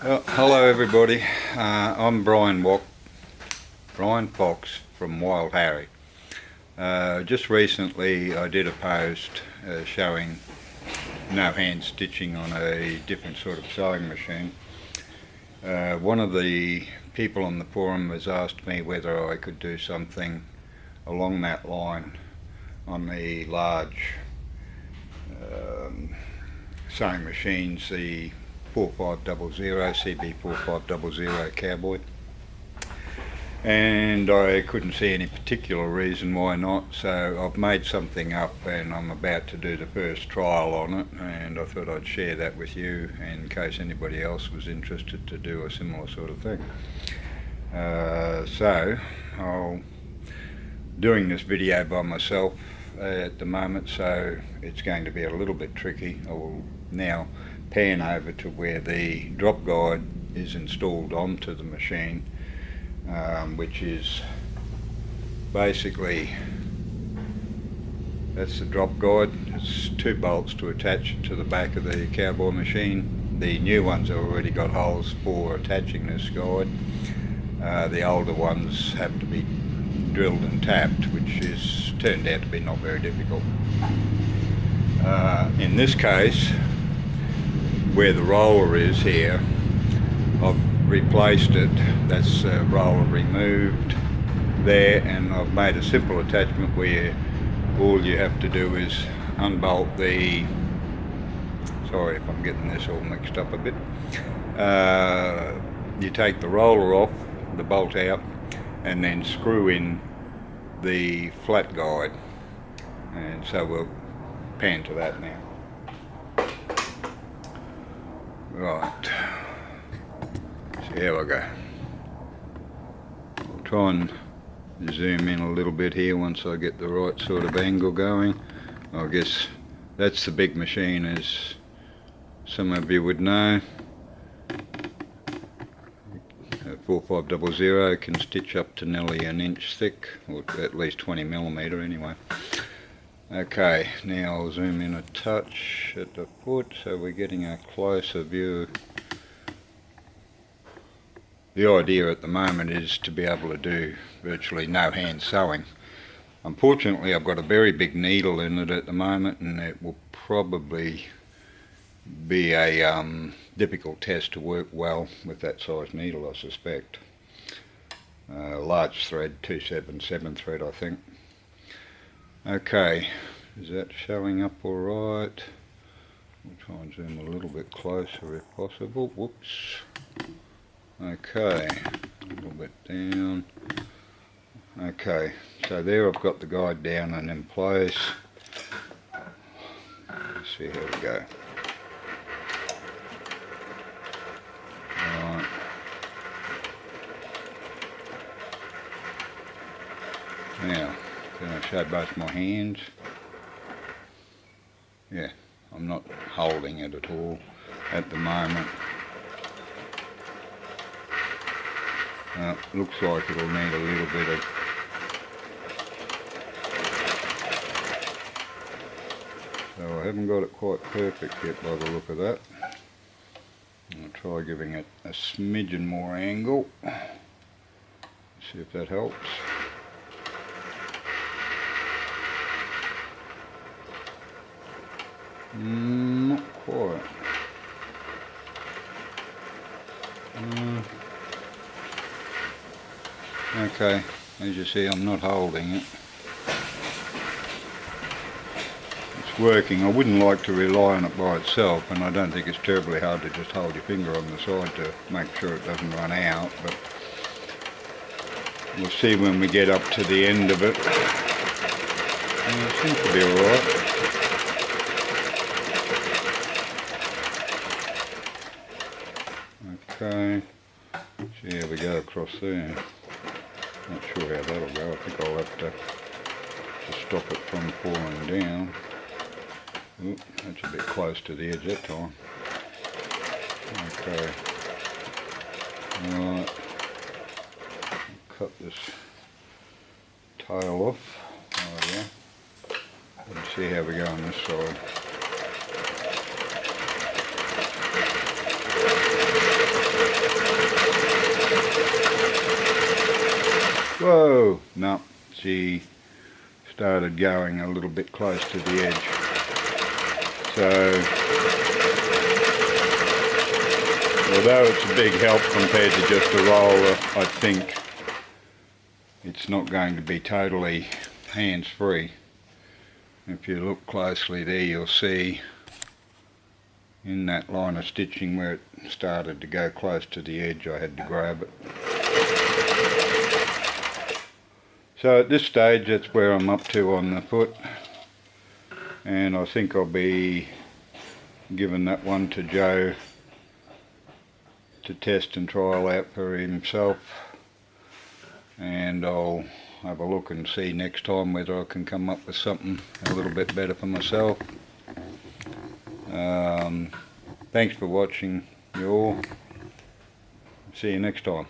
Well, hello everybody, I'm Brian Fox from Wild Harry. Just recently I did a post showing no hand stitching on a different sort of sewing machine. One of the people on the forum has asked me whether I could do something along that line on the large sewing machines, the 4500 CB4500 Cowboy, and I couldn't see any particular reason why not, so I've made something up and I'm about to do the first trial on it, and I thought I'd share that with you in case anybody else was interested to do a similar sort of thing. So I'm doing this video by myself at the moment, so it's going to be a little bit tricky. I will now pan over to where the drop guide is installed onto the machine, which is basically, that's the drop guide. It's 2 bolts to attach it to the back of the Cowboy machine. The new ones have already got holes for attaching this guide. The older ones have to be drilled and tapped, which is turned out to be not very difficult. In this case, where the roller is here, I've replaced it. That's roller removed there, and I've made a simple attachment where all you have to do is unbolt the, sorry if I'm getting this all mixed up a bit, you take the roller off, the bolt out, and then screw in the flat guide, and so we'll pan to that now. Right, so here we go. I'll try and zoom in a little bit here once I get the right sort of angle going. I guess that's the big machine, as some of you would know. 4500 can stitch up to nearly 1 inch thick, or at least 20mm anyway. Okay, now I'll zoom in a touch at the foot so we're getting a closer view. The idea at the moment is to be able to do virtually no hand sewing. Unfortunately, I've got a very big needle in it at the moment, and it will probably be a difficult test to work well with that size needle, I suspect. Large thread, 277 thread, I think. Okay, is that showing up all right? We'll try and zoom a little bit closer if possible. Whoops. Okay, a little bit down. Okay, so there I've got the guide down and in place. Let's see how we go. Right. Now, can I show both my hands? Yeah, I'm not holding it at all at the moment. Looks like it'll need a little bit of so I haven't got it quite perfect yet by the look of that. I'll try giving it a smidgen more angle. See if that helps. Not quite. Okay, as you see, I'm not holding it. It's working. I wouldn't like to rely on it by itself, and I don't think it's terribly hard to just hold your finger on the side to make sure it doesn't run out, but we'll see when we get up to the end of it. It seems to be alright. Okay, see how we go across there. Not sure how that'll go. I think I'll have to stop it from falling down. Oop, that's a bit close to the edge that time. Okay. Right. Cut this tail off. There we go. Let's see how we go on this side. whoa, no, she started going a little bit close to the edge. So, although it's a big help compared to just a roller, I think it's not going to be totally hands-free. If you look closely there, you'll see in that line of stitching where it started to go close to the edge, I had to grab it. So at this stage, that's where I'm up to on the foot, and I think I'll be giving that one to Joe to test and trial out for himself, and I'll have a look and see next time whether I can come up with something a little bit better for myself. Thanks for watching, you all. See you next time.